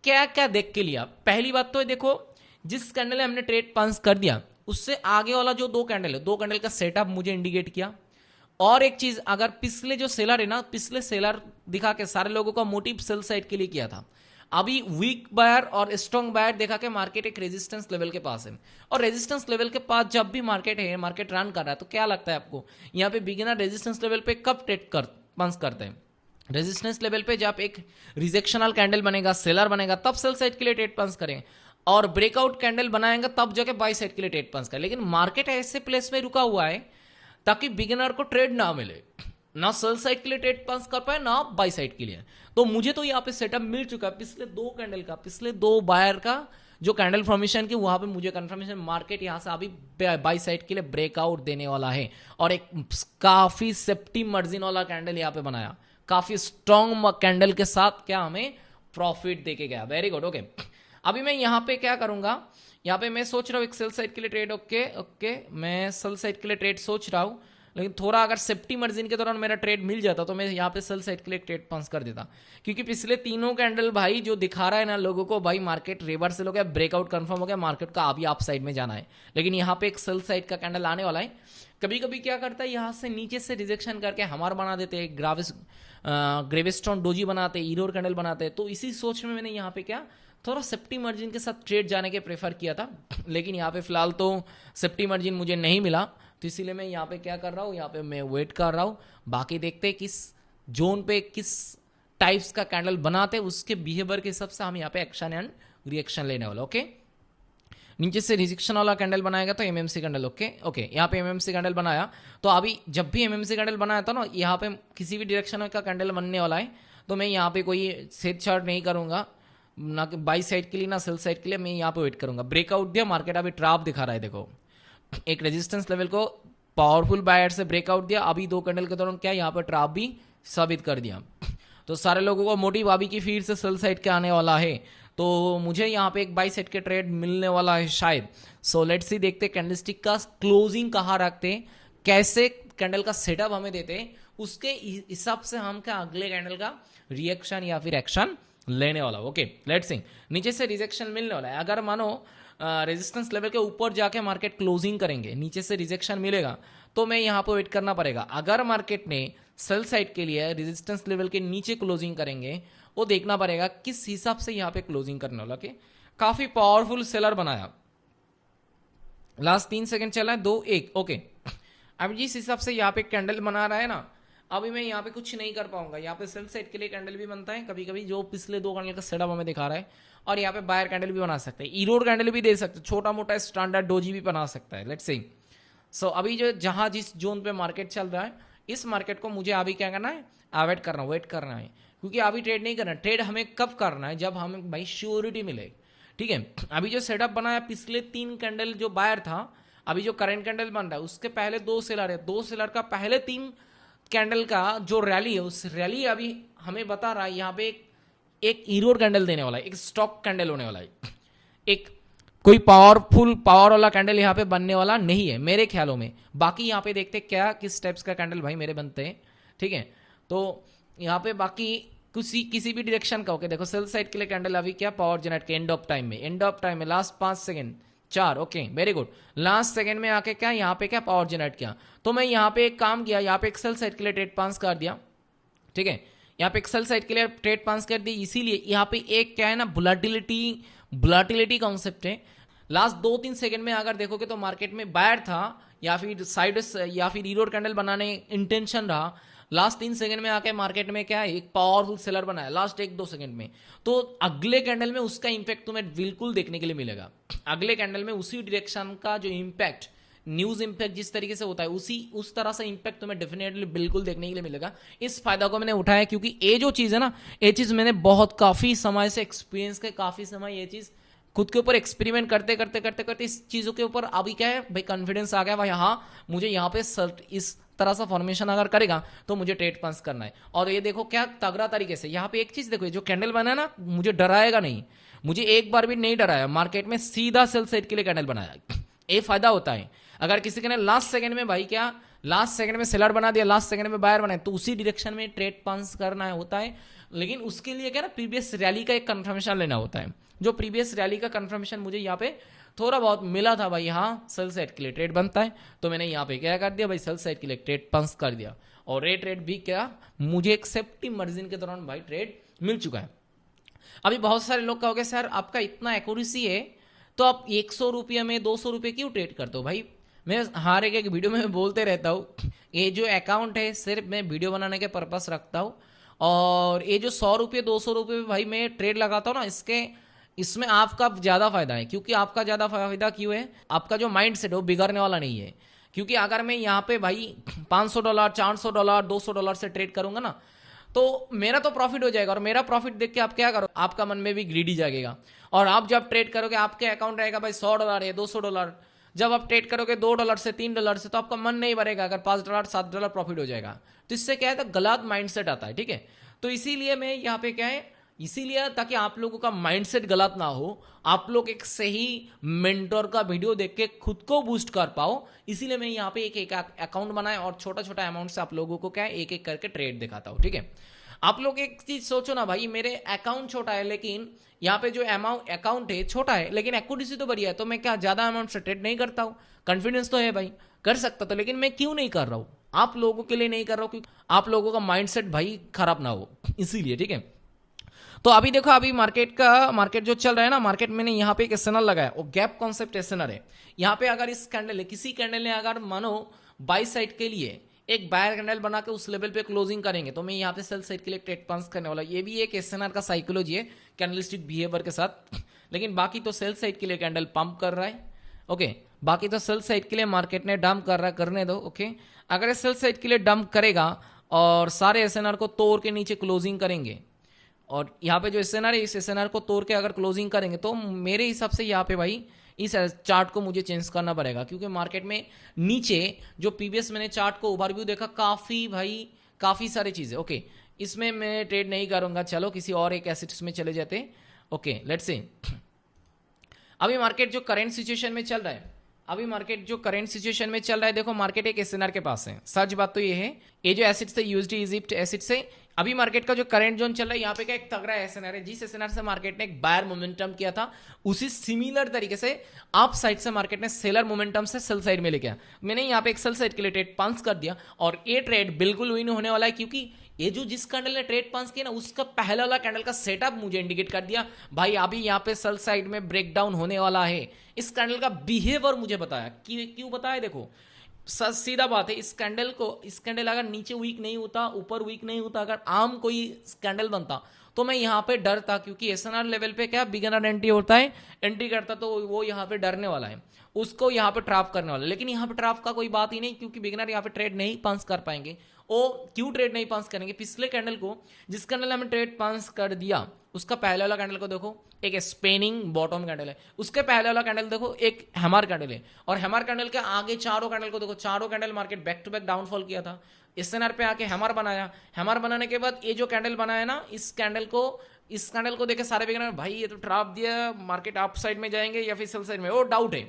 क्या क्या देख के लिया, पहली बात तो देखो, जिस कैंडल ने हमने ट्रेड पास कर दिया, उससे आगे वाला जो दो कैंडल है, दो कैंडल का सेटअप मुझे इंडिकेट किया। और एक चीज, अगर पिछले जो सेलर है ना, पिछले सेलर दिखा के सारे लोगों का मोटिव सेल साइड के लिए किया था। अभी वीक बायर और स्ट्रॉन्ग बायर देखा के मार्केट एक रेजिस्टेंस लेवल के पास है, और रेजिस्टेंस लेवल के पास जब भी मार्केट है, मार्केट रन कर रहा है, तो क्या लगता है आपको, यहाँ पे बिगिनर रेजिस्टेंस लेवल पे कब ट्रेड पास करते हैं? रेजिस्टेंस लेवल पे जब एक रिजेक्शनल कैंडल बनेगा, सेलर बनेगा, तब सेल साइड के लिए ट्रेड पास करें, और ब्रेकआउट कैंडल बनाएंगे तब जाके बाई साइड के लिए ट्रेड पास करें। लेकिन मार्केट ऐसे प्लेस में रुका हुआ है ताकि बिगिनर को ट्रेड ना मिले, ना सेल साइड के लिए ट्रेड पास कर पाए, ना बाई साइड के लिए। तो मुझे तो यहाँ पे सेटअप मिल चुका है पिछले दो कैंडल का, पिछले दो बायर का जो कैंडल फॉर्मेशन की, वहां पे मुझे कंफर्मेशन मार्केट यहाँ से अभी बाई साइड के लिए ब्रेकआउट देने वाला है, और एक काफी सेफ्टी मार्जिन वाला कैंडल यहाँ पे बनाया, काफी स्ट्रॉन्ग कैंडल के साथ क्या हमें प्रॉफिट देके गया। Very good. ओके, अभी मैं यहाँ पे क्या करूंगा, यहाँ पे मैं सोच रहा हूँ एक सेल साइड के लिए ट्रेड। ओके, मैं सेल साइड के लिए ट्रेड सोच रहा हूँ, लेकिन थोड़ा अगर सेफ्टी मार्जिन के दौरान मेरा ट्रेड मिल जाता तो मैं यहाँ पे सेल साइड के लिए ट्रेड पास कर देता, क्योंकि पिछले तीनों कैंडल भाई जो दिखा रहा है ना लोगों को, भाई मार्केट रिवर्सल हो गया, ब्रेकआउट कंफर्म हो गया, मार्केट का अभी अप साइड में जाना है। लेकिन यहाँ पे एक सेल साइड का कैंडल आने वाला है। कभी कभी क्या करता है, यहाँ से नीचे से रिजेक्शन करके हमार बना देते हैं, ग्रेविस्टोन डोजी बनाते हैं, ईरोर कैंडल बनाते हैं। तो इसी सोच में मैंने यहाँ पे क्या थोड़ा सेफ्टी मार्जिन के साथ ट्रेड जाने के प्रेफर किया था, लेकिन यहाँ पे फिलहाल तो सेफ्टी मार्जिन मुझे नहीं मिला, तो इसीलिए मैं यहाँ पे क्या कर रहा हूँ, यहाँ पे मैं वेट कर रहा हूँ। बाकी देखते हैं किस जोन पे किस टाइप्स का कैंडल बनाते हैं, उसके बिहेवियर के हिसाब से हम यहाँ पे एक्शन एंड रिएक्शन लेने वाला। ओके, नीचे से रिजेक्शन वाला कैंडल बनाएगा तो एमएमसी कैंडल। ओके, यहाँ पे एमएमसी कैंडल बनाया, तो अभी जब भी एमएमसी कैंडल बनाया था ना, यहाँ पे किसी भी डायरेक्शन का कैंडल बनने वाला है, तो मैं यहाँ पे कोई छेड़छाड़ नहीं करूंगा, ना कि बाई साइड के लिए ना सेल साइड के लिए। मैं यहाँ पे वेट करूंगा। ब्रेकआउट दिया, मार्केट अभी ट्रैप दिखा रहा है, देखो एक रेजिस्टेंस लेवल को पावरफुल बायर से ब्रेकआउट दिया, अभी दो कैंडल के दौरान क्या यहाँ पर ट्रैप भी साबित कर दिया। तो सारे लोगों को मोटिव अभी की फिर से सेल साइड के आने वाला है, तो मुझे यहाँ पे एक बाई साइड के ट्रेड मिलने वाला है शायद। सो लेट्स सी, देखते कैंडलस्टिक का क्लोजिंग कहाँ रखते, कैसे कैंडल का सेटअप हमें देते, उसके हिसाब से हम क्या अगले कैंडल का रिएक्शन या फिर एक्शन लेने वाला। ओके लेट्स सी, नीचे से रिजेक्शन मिलने वाला है। अगर मानो रेजिस्टेंस लेवल के ऊपर जाके मार्केट क्लोजिंग करेंगे, नीचे से रिजेक्शन मिलेगा, तो मैं यहाँ पर वेट करना पड़ेगा। अगर मार्केट ने सेल साइड के लिए रेजिस्टेंस लेवल के नीचे क्लोजिंग करेंगे, वो देखना पड़ेगा किस हिसाब से यहाँ पे क्लोजिंग करने वाला। के काफी पावरफुल सेलर बनाया, लास्ट 3 सेकंड चला है, 2 1। ओके, अब जिस हिसाब से यहाँ पे कैंडल बना रहा है ना, अभी मैं यहाँ पे कुछ नहीं कर पाऊंगा। यहाँ पे सेल साइड के लिए कैंडल भी बनता है कभी कभी, जो पिछले 2 कैंडल का सेटअप हमें दिखा रहा है, और यहाँ पे बायर कैंडल भी बना सकते हैं, ईरोड कैंडल भी दे सकते हैं, छोटा मोटा स्टैंडर्ड डोजी भी बना सकता है। लेट्स सी, सो अभी जो जहाँ जिस जोन पे मार्केट चल रहा है, इस मार्केट को मुझे अभी क्या करना है, अवॉइड करना, वेट करना है, क्योंकि अभी ट्रेड नहीं करना। ट्रेड हमें कब करना है, जब हमें भाई श्योरिटी मिले। ठीक है, अभी जो सेटअप बनाया पिछले 3 कैंडल जो बायर था, अभी जो करंट कैंडल बन रहा है उसके पहले 2 सेलर है, 2 सेलर का पहले 3 कैंडल का जो रैली है, उस रैली अभी हमें बता रहा है यहाँ पे एक ईरोड कैंडल देने वाला है, एक स्टॉक कैंडल होने वाला है, एक कोई पावरफुल पावर वाला कैंडल यहाँ पे बनने वाला नहीं है मेरे ख्यालों में। बाकी यहाँ पे देखते क्या किस टाइप्स का कैंडल भाई मेरे बनते हैं। ठीक है, तो यहाँ पे बाकी किसी भी डायरेक्शन का। ओके देखो, सेल साइड के लिए कैंडल अभी क्या पावर जनरेट के एंड ऑफ टाइम में last 5 second 4। Okay very good, last second में आके क्या यहाँ पे क्या पावर जनरेट किया। तो मैं यहाँ पे एक काम किया, यहाँ पे एक सेल साइड के लिए ट्रेड पास कर दिया। ठीक है, यहाँ पे एक सेल साइड के लिए ट्रेड पास कर दी, इसीलिए यहाँ पे एक क्या है ना, बुलाटिलिटी कॉन्सेप्ट है। लास्ट 2-3 सेकंड में अगर देखोगे तो मार्केट में बायर था, या फिर साइड या फिर ईरोड कैंडल बनाने इंटेंशन रहा, लास्ट 3 सेकंड में आके मार्केट में क्या है, एक पावरफुल सेलर बनाया लास्ट 1-2 सेकंड में। तो अगले कैंडल में उसका इंपैक्ट तुम्हें बिल्कुल देखने के लिए मिलेगा। अगले कैंडल में उसी डायरेक्शन का जो इंपैक्ट, न्यूज इंपैक्ट जिस तरीके से होता है, उस तरह से इंपैक्ट तुम्हें डेफिनेटली बिल्कुल देखने के लिए मिलेगा। इस फायदा को मैंने उठाया, क्योंकि ये जो चीज है ना, ये चीज मैंने बहुत काफी समय से एक्सपीरियंस के, काफी समय ये चीज खुद के ऊपर एक्सपेरिमेंट करते करते इस चीजों के ऊपर अभी क्या है भाई, कॉन्फिडेंस आ गया भाई, हाँ मुझे यहाँ पे इस तरह सा फॉर्मेशन अगर करेगा तो मुझे ट्रेड पास करना है। और ये देखो क्या तगड़ा तरीके से यहाँ पे एक चीज देखो, ये जो कैंडल बना है ना, मुझे डराएगा नहीं, मुझे एक बार भी नहीं डराया। मार्केट में सीधा सेल साइड के लिए कैंडल बनाया, ये फायदा होता है। अगर किसी के ने लास्ट सेकंड में भाई क्या, लास्ट सेकंड में सेलर बना दिया, लास्ट सेकंड में बायर बनाया, तो उसी डायरेक्शन में ट्रेड पास करना होता है। लेकिन उसके लिए क्या ना, प्रीवियस रैली का एक कंफर्मेशन लेना होता है। जो प्रीवियस रैली का कंफर्मेशन मुझे यहाँ पे थोड़ा बहुत मिला था भाई, हाँ सेल साइड के लिए ट्रेड बनता है, तो मैंने यहाँ पे क्या कर दिया भाई, सेल साइड के लिए ट्रेड पास कर दिया। और ये ट्रेड भी क्या, मुझे एक सेफ्टी मार्जिन के दौरान भाई ट्रेड मिल चुका है। अभी बहुत सारे लोग कहोगे सर आपका इतना एक्यूरेसी है, तो आप 100 रुपये में 200 रुपये क्यों ट्रेड करते हो भाई। मैं हर एक वीडियो में बोलते रहता हूँ, ये जो अकाउंट है सिर्फ मैं वीडियो बनाने के पर्पस रखता हूँ, और ये जो 100 रुपये 200 रुपये भाई मैं ट्रेड लगाता हूँ ना, इसमें आपका ज़्यादा फायदा है। क्योंकि आपका ज़्यादा फायदा क्यों है, आपका जो माइंड सेट है वो बिगड़ने वाला नहीं है। क्योंकि अगर मैं यहाँ पे भाई $500 $400 $200 से ट्रेड करूंगा ना, तो मेरा तो प्रॉफिट हो जाएगा, और मेरा प्रॉफिट देख के आप क्या करो, आपका मन में भी ग्रीडी जागेगा। और आप जब ट्रेड करोगे, आपके अकाउंट रहेगा भाई $100 है $200, जब आप ट्रेड करोगे $2 से $3 से, तो आपका मन नहीं भरेगा अगर $5 $7 प्रॉफिट हो जाएगा। तो इससे क्या है, तो गलत माइंडसेट आता है। ठीक है, तो इसीलिए मैं यहाँ पे क्या है, इसीलिए ताकि आप लोगों का माइंडसेट गलत ना हो, आप लोग एक सही मेंटोर का वीडियो देख के खुद को बूस्ट कर पाओ, इसीलिए मैं यहाँ पे एक अकाउंट बनाया, और छोटा छोटा अमाउंट से आप लोगों को क्या है, एक एक करके ट्रेड दिखाता हूँ। ठीक है, आप लोग एक चीज सोचो ना भाई, मेरे अकाउंट छोटा है, लेकिन यहाँ पे जो अकाउंट है छोटा है, लेकिन एक्यूरेसी तो बढ़िया है, तो मैं क्या ज्यादा अमाउंट से ट्रेड नहीं करता हूँ। कॉन्फिडेंस तो है भाई, कर सकता था, लेकिन मैं क्यों नहीं कर रहा हूँ, आप लोगों के लिए नहीं कर रहा हूँ, क्योंकि आप लोगों का माइंडसेट भाई खराब ना हो, इसीलिए। ठीक है, तो अभी देखो, अभी मार्केट जो चल रहा है ना, मार्केट मैंने यहाँ पे एक एसएनआर लगाया, वो गैप कॉन्सेप्ट एसएनआर है। यहाँ पे अगर इस कैंडल है, किसी कैंडल ने अगर मानो बाई साइड के लिए एक बायर कैंडल बना के उस लेवल पे क्लोजिंग करेंगे, तो मैं यहाँ पे सेल साइड के लिए ट्रेड पास करने वाला। ये भी एक एसएनआर का साइकोलॉजी है कैंडलस्टिक बिहेवियर के साथ। लेकिन बाकी तो सेल साइड के लिए कैंडल पंप कर रहा है। ओके, बाकी तो सेल साइड के लिए मार्केट ने डंप कर रहा है, करने दो। ओके, अगर सेल साइड के लिए डंप करेगा और सारे एसएनआर को तोड़ के नीचे क्लोजिंग करेंगे, और यहाँ पे जो एसएनआर है, इस एसएनआर को तोड़ के अगर क्लोजिंग करेंगे, तो मेरे हिसाब से यहाँ पे भाई इस चार्ट को मुझे चेंज करना पड़ेगा। क्योंकि मार्केट में नीचे जो प्रीवियस मैंने चार्ट को ओवरव्यू देखा, काफी भाई काफ़ी सारी चीज़ें। ओके, इसमें मैं ट्रेड नहीं करूँगा, चलो किसी और एक एसेट्स में चले जाते। ओके, लेट्स से अभी मार्केट जो करंट सिचुएशन में चल रहा है, अभी मार्केट जो करंट सिचुएशन में चल रहा है, देखो मार्केट एक एसएनआर के पास है। सच बात तो ये है, ये जो एसिड्स है यूएसडी इजिप्ट एसिड्स है, अभी मार्केट का जो करंट जोन चल रहा है यहाँ पे क्या एक तगड़ा एसएनआर है, जिस एसएनआर से मार्केट ने एक बायर मोमेंटम किया था, उसी सिमिलर तरीके से अप साइड से मार्केट ने सेलर मोमेंटम से सेल साइड में लेके आया। मैंने यहाँ पे एक सेल साइड के लिए ट्रेड पांच कर दिया और ये ट्रेड बिल्कुल विन होने वाला है, क्योंकि ये जो जिस कैंडल ने ट्रेड पांच किया ना, उसका पहला वाला कैंडल का सेटअप मुझे इंडिकेट कर दिया भाई अभी यहाँ पे सेल साइड में ब्रेकडाउन होने वाला है। इस कैंडल का बिहेवियर मुझे बताया, क्यों बताया, देखो सीधा बात है, इस कैंडल अगर नीचे वीक नहीं होता, ऊपर वीक नहीं होता, अगर आम कोई कैंडल बनता तो मैं यहाँ पे डरता, क्योंकि एसएनआर लेवल पे क्या बिगिनर एंट्री होता है, एंट्री करता तो वो यहाँ पे डरने वाला है, उसको यहाँ पे ट्रैप करने वाला है। लेकिन यहाँ पे ट्रैप का कोई बात ही नहीं, क्योंकि बिगिनर यहाँ पे ट्रेड नहीं पास कर पाएंगे। वो क्यों ट्रेड नहीं पास करेंगे, पिछले कैंडल को जिस कैंडल हमने ट्रेड पास कर दिया उसका पहले वाला कैंडल को देखो, एक स्पेनिंग बॉटम कैंडल है, उसके पहले वाला कैंडल देखो एक हैमर कैंडल है, और हैमर कैंडल के आगे चारों कैंडल को देखो, चारों candle market back to back downfall किया था। एसएनआर पे आके हैमर बनाया, हैमर बनाने के बाद ये जो कैंडल बनाया ना, इस कैंडल को देखे सारे बिगिनर भाई ये तो ट्रैप दिया, मार्केट अप साइड में जाएंगे या फिर सेल साइड में, वो डाउट है,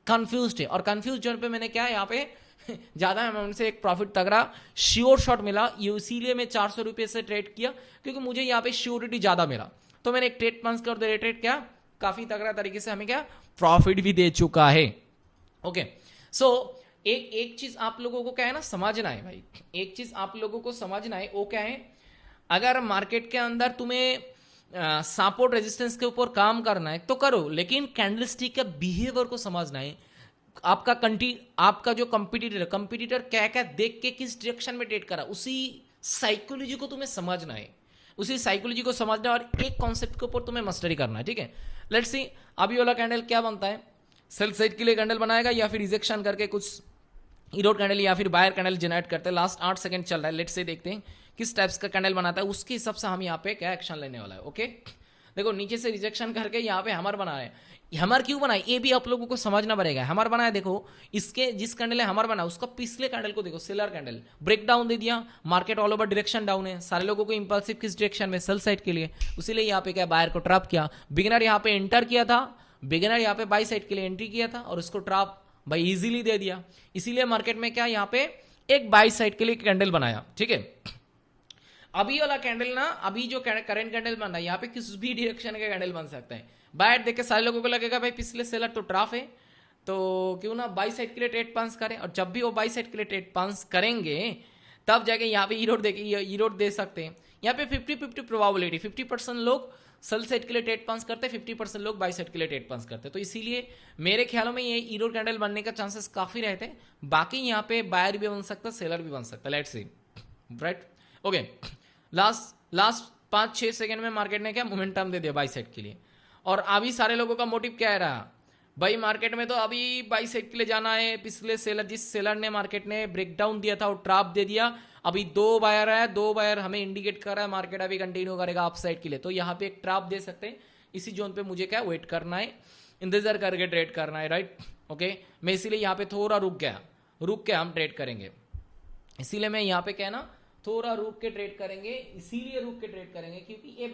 कंफ्यूज्ड है। और कंफ्यूज जोन पे मैंने क्या यहाँ पे ज्यादा अमाउंट से एक प्रॉफिट तगड़ा श्योर शॉट मिला, इसीलिए मैं 400 रुपये से ट्रेड किया, क्योंकि मुझे यहाँ पे श्योरिटी ज्यादा मिला, तो मैंने एक ट्रेड पास कर दिया। ट्रेड क्या काफी तगड़ा तरीके से हमें क्या प्रॉफिट भी दे चुका है। ओके, सो एक चीज आप लोगों को क्या है ना समझना है भाई, एक चीज आप लोगों को समझना है, वो क्या है, अगर मार्केट के अंदर तुम्हें सपोर्ट रेजिस्टेंस के ऊपर काम करना है तो करो, लेकिन कैंडलस्टिक के बिहेवियर को समझना है। आपका जो कंपटीटर क्या क्या देख के किस डायरेक्शन में ट्रेड करा, उसी साइकोलॉजी को तुम्हें समझना है, उसी साइकोलॉजी को समझना और एक कॉन्सेप्ट के ऊपर तुम्हें मास्टरी करना है। ठीक है, लेट्स सी अभी वाला कैंडल क्या बनता है, सेल साइड के लिए कैंडल बनाएगा या फिर रिजेक्शन करके कुछ इरोड कैंडल या फिर बायर कैंडल जनरेट करते हैं। लास्ट 8 सेकंड चल रहा है, लेट्स से देखते हैं किस टाइप्स का कैंडल बनाता है, उसके हिसाब से हम यहाँ पे क्या एक्शन लेने वाला है। ओके, देखो नीचे से रिजेक्शन करके यहाँ पे हमर बना रहे हैं, हमर क्यों बनाए ये भी आप लोगों को समझना पड़ेगा। हमर बनाया, देखो इसके जिस कैंडल है हमर बना, उसका पिछले कैंडल को देखो, सेलर कैंडल ब्रेक डाउन दे दिया, market all over direction down है, सारे लोगों को इंपल्सिव किस डायरेक्शन में, सेल साइड के लिए, उसीलिए यहाँ पे क्या बायर को ट्रैप किया, बिगिनर यहाँ पे एंटर किया था, बिगिनर यहाँ पे बाई साइड के लिए एंट्री किया था और उसको ट्रैप भाई इजीली दे दिया, इसीलिए मार्केट में क्या यहाँ पे एक बाई साइड के लिए कैंडल बनाया। ठीक है, अभी वाला कैंडल ना, अभी जो करंट कैंडल बन रहा है यहाँ पे किस भी डायरेक्शन का कैंडल बन सकता है। बायर देख के सारे लोगों को लगेगा भाई पिछले सेलर तो ट्राफ है, तो क्यों ना बाई साइड के लिए ट्रेड पांस करें, और जब भी वो बाई साइड के लिए ट्रेड पांस करेंगे तब जाके यहाँ पे ईरोड दे सकते हैं। यहाँ पे 50-50 प्रोबेबिलिटी, 50% लोग सेल साइड के लिए ट्रेड पांस करते हैं, 50% लोग बाई साइड के लिए ट्रेड पांस करते हैं, तो इसीलिए मेरे ख्यालों में ये ईरोड कैंडल बनने का चांसेस काफी रहते हैं। बाकी यहाँ पे बायर भी बन सकता है, सेलर भी बन सकता है, let's see, right. Okay, last 5-6 second में मार्केट ने क्या मोमेंटम दे दिया बाई साइड के लिए, और अभी सारे लोगों का मोटिव क्या रहा भाई, मार्केट में तो अभी बाई साइड के लिए जाना है, पिछले सेलर जिस सेलर ने मार्केट ने ब्रेकडाउन दिया था वो ट्रैप दे दिया, अभी 2 बायर है, 2 बायर हमें इंडिकेट कर रहा है मार्केट अभी कंटिन्यू करेगा अप साइड के लिए, तो यहाँ पे एक ट्रैप दे सकते हैं, इसी जोन पे मुझे क्या वेट करना है, इंतजार करके ट्रेड करना है, राइट। ओके, मैं इसीलिए यहाँ पे थोड़ा रुक के हम ट्रेड करेंगे, इसीलिए मैं यहाँ पे क्या ना थोड़ा रुक के ट्रेड करेंगे, इसीलिए रुक के ट्रेड करेंगे क्योंकि ये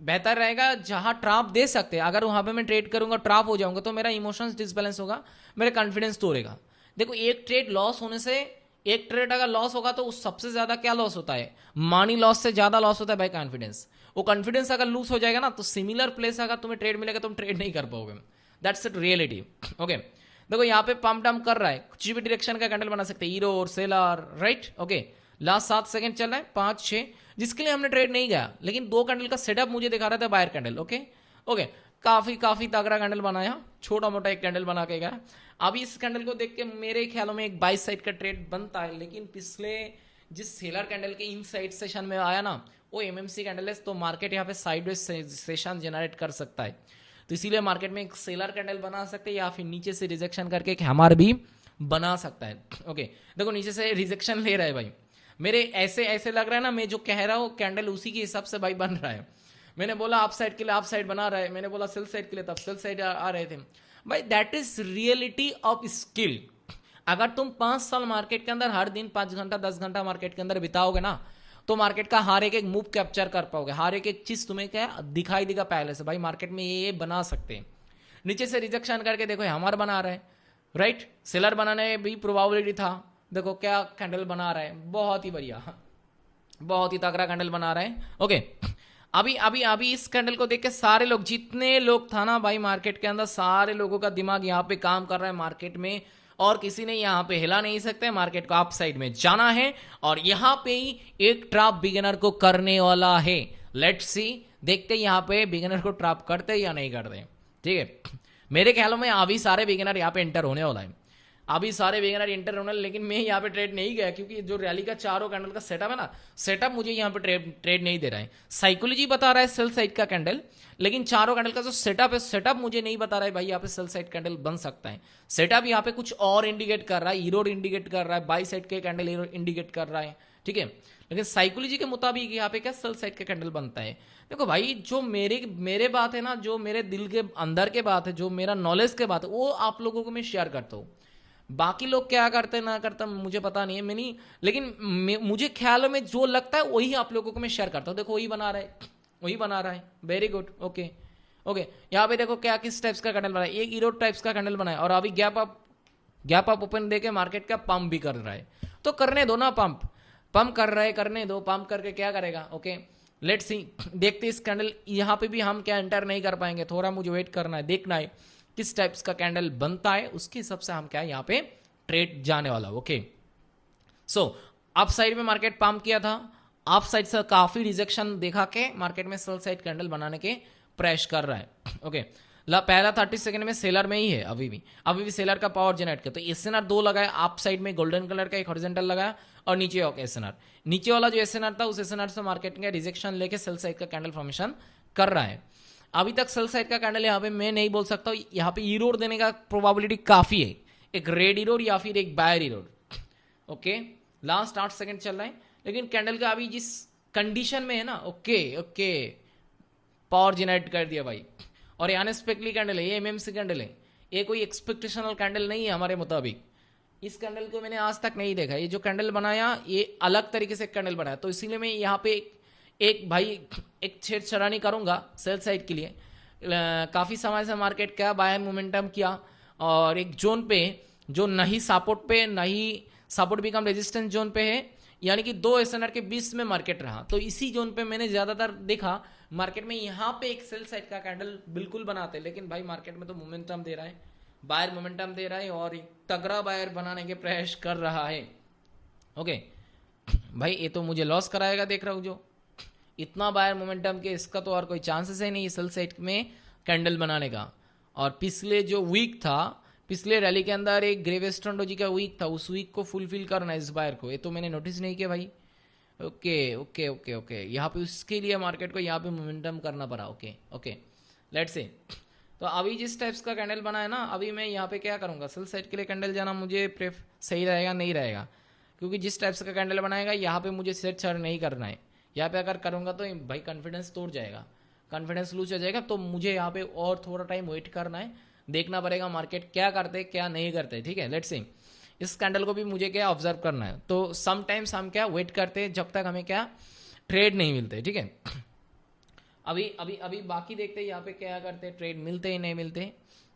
बेहतर रहेगा जहां ट्रैप दे सकते हैं। अगर वहां पे मैं ट्रेड करूंगा ट्रैप हो जाऊंगा तो मेरा इमोशंस डिसबैलेंस होगा, मेरा कॉन्फिडेंस तोड़ेगा। देखो एक ट्रेड लॉस होने से, एक ट्रेड अगर लॉस होगा तो उस सबसे ज्यादा क्या लॉस होता है, मनी लॉस से ज्यादा लॉस होता है भाई कॉन्फिडेंस। वो कॉन्फिडेंस अगर लूज हो जाएगा ना तो सिमिलर प्लेस अगर तुम्हें ट्रेड मिलेगा तुम ट्रेड नहीं कर पाओगे, दैट्स इट रियलिटी। ओके, देखो यहाँ पे पंप डंप कर रहा है, कुछ भी डायरेक्शन का कैंडल बना सकते हैं, हीरो और seller, right. Okay, last 7 second चल रहा है, 5-6, जिसके लिए हमने ट्रेड नहीं गया, लेकिन 2 कैंडल का सेटअप मुझे दिखा रहा था बायर कैंडल। ओके, काफी तगड़ा कैंडल बनाया, छोटा मोटा एक कैंडल बना के गया। अभी इस कैंडल को देख के मेरे ख्यालों में एक बाई साइड का ट्रेड बनता है, लेकिन पिछले जिस सेलर कैंडल के इन साइड सेशन में आया ना वो एमएमसी कैंडल है, तो मार्केट यहाँ पे साइडवेज सेशन जनरेट कर सकता है, तो इसीलिए मार्केट में एक सेलर कैंडल बना सकते हैं या फिर नीचे से रिजेक्शन करके एक हैमर भी बना सकता है। ओके, देखो नीचे से रिजेक्शन ले रहा है भाई, मेरे ऐसे लग रहा है ना, मैं जो कह रहा हूँ कैंडल उसी के हिसाब से भाई बन रहा है। मैंने बोला अप साइड के लिए अप साइड बना रहा है, मैंने बोला सेल साइड के लिए तब सेल साइड आ रहे थे भाई, that is reality of skill. अगर तुम 5 साल मार्केट के अंदर हर दिन 5 घंटा 10 घंटा मार्केट के अंदर बिताओगे ना, तो मार्केट का हर एक मूव कैप्चर कर पाओगे, हर एक चीज तुम्हें क्या दिखाई देगा पहले से, भाई मार्केट में ये बना सकते हैं। नीचे से रिजेक्शन करके देखो हमारा बना रहा है, राइट, सेलर बनाने भी प्रोबेबिलिटी था, देखो क्या कैंडल बना रहा है, बहुत ही बढ़िया, बहुत ही तगड़ा कैंडल बना रहा है। ओके, अभी अभी अभी इस कैंडल को देख के सारे लोग, जितने लोग था ना भाई मार्केट के अंदर, सारे लोगों का दिमाग यहाँ पे काम कर रहा है मार्केट में, और किसी ने यहाँ पे हिला नहीं सकते, मार्केट को अप साइड में जाना है, और यहाँ पे ही एक ट्रैप बिगिनर को करने वाला है। लेट्स सी, देखते यहाँ पे बिगिनर को ट्रैप करते या नहीं करते, ठीक है। मेरे ख्यालों में अभी सारे बिगिनर यहाँ पे एंटर होने वाला है, अभी सारे बिगिनर एंटर होने, लेकिन मैं यहाँ पे ट्रेड नहीं गया, क्योंकि जो रैली का चारों कैंडल का सेटअप है ना, सेटअप मुझे यहाँ पे ट्रेड नहीं दे रहा है। साइकोलॉजी बता रहा है सेल साइड का कैंडल, लेकिन चारों कैंडल का जो सेटअप है, सेटअप मुझे नहीं बता रहा है भाई यहाँ पे सेल साइड कैंडल बन सकता है। सेटअप यहाँ पे कुछ और इंडिकेट कर रहा है, ईरोड इंडिकेट कर रहा है, बाई साइड के कैंडल इंडिकेट कर रहा है, ठीक है। लेकिन साइकोलॉजी के मुताबिक यहाँ पे क्या सेल साइड का कैंडल बनता है। देखो भाई, जो मेरे बात है ना, जो मेरे दिल के अंदर के बात है, जो मेरा नॉलेज के बात है, वो आप लोगों को मैं शेयर करता हूँ। बाकी लोग क्या करते ना करते मुझे पता नहीं है, मैं नहीं, लेकिन मुझे ख्याल में जो लगता है वही आप लोगों को मैं शेयर करता हूँ। देखो वही बना रहा है, वही बना रहा है, वेरी गुड, ओके ओके। यहाँ पे देखो क्या किस टाइप्स का कैंडल बना है, एक ईरोड टाइप्स का कैंडल बना है, और अभी गैप अप ओपन देके मार्केट का पंप भी कर रहा है। तो करने दो ना, पंप कर रहा है, करने दो, पंप करके क्या करेगा, ओके। लेट्स सी, देखते इस कैंडल यहाँ पे भी हम क्या एंटर नहीं कर पाएंगे, थोड़ा मुझे वेट करना है, देखना है किस टाइप्स का कैंडल बनता है, उसके हिसाब से हम क्या यहाँ पे ट्रेड जाने वाला, ओके। सो अप साइड में मार्केट पंप किया था, अप साइड से काफी रिजेक्शन देखा के मार्केट में सेल साइड कैंडल बनाने के प्रयास कर रहा है, ओके। पहला 30 सेकंड में सेलर में ही है, अभी भी सेलर का पावर जनरेट किया। तो एसएनआर 2 लगाया, अप साइड में गोल्डन कलर का एक हॉरिजॉन्टल लगाया, और नीचे एसएनआर, नीचे वाला जो एसएनआर था, उस एसएनआर से मार्केट का रिजेक्शन लेके सेल साइड का कैंडल फॉर्मेशन कर रहा है। अभी तक सेल साइड का कैंडल यहाँ पे मैं नहीं बोल सकता हूँ, यहाँ पे ईरोड देने का प्रोबेबिलिटी काफी है, एक रेड ईरोड या फिर एक buyer erode, okay. Last 8 second चल रहा है, लेकिन कैंडल का अभी जिस कंडीशन में है ना, ओके, पावर जनरेट कर दिया भाई। और ये अनएक्सपेक्टली कैंडल है, ये एमएमसी कैंडल है, ये कोई एक्सपेक्टेशनल कैंडल नहीं है हमारे मुताबिक। इस कैंडल को मैंने आज तक नहीं देखा, ये जो कैंडल बनाया ये अलग तरीके से कैंडल बनाया, तो इसीलिए मैं यहाँ पे एक छेड़छाड़ी करूंगा सेल साइड के लिए। काफ़ी समय से मार्केट क्या बाय मोमेंटम किया, और एक जोन पे जो नहीं सपोर्ट भी कम रेजिस्टेंस जोन पे है, यानी कि 2 एसएनआर के बीच में मार्केट रहा। तो इसी जोन पे मैंने ज़्यादातर देखा मार्केट में, यहाँ पे एक सेल साइड का कैंडल बिल्कुल बनाते, लेकिन भाई मार्केट में तो मोमेंटम दे रहा है, बायर मोमेंटम दे रहा है, और एक तगड़ा बायर बनाने के प्रयास कर रहा है, ओके। भाई ये तो मुझे लॉस कराएगा, देख रहा हूँ जो इतना बायर मोमेंटम के, इसका तो और कोई चांसेस है नहीं सेल साइड में कैंडल बनाने का। और पिछले जो वीक था, पिछले रैली के अंदर एक ग्रे वेस्टर्न डोजी का वीक था, उस वीक को फुलफिल करना है इस बायर को, ये तो मैंने नोटिस नहीं किया भाई, ओके। यहाँ पे उसके लिए मार्केट को यहाँ पे मोमेंटम करना पड़ा, ओके। लेट्स से, तो अभी जिस टाइप्स का कैंडल बना है ना, अभी मैं यहाँ पे क्या करूँगा, सेल साइड के लिए कैंडल जाना मुझे सही रहेगा नहीं रहेगा, क्योंकि जिस टाइप्स का कैंडल बनाएगा यहाँ पे मुझे सेट छाड़ नहीं करना है। यहाँ पे अगर करूँगा तो भाई कॉन्फिडेंस तोड़ जाएगा, कॉन्फिडेंस लूज हो जाएगा, तो मुझे यहाँ पे और थोड़ा टाइम वेट करना है, देखना पड़ेगा मार्केट क्या करते क्या नहीं करते, ठीक है। लेट्स सी, इस कैंडल को भी मुझे क्या ऑब्जर्व करना है, तो समटाइम्स हम क्या वेट करते हैं जब तक हमें क्या ट्रेड नहीं मिलते, ठीक है। अभी बाकी देखते हैं यहाँ पे क्या करते, ट्रेड मिलते ही नहीं मिलते,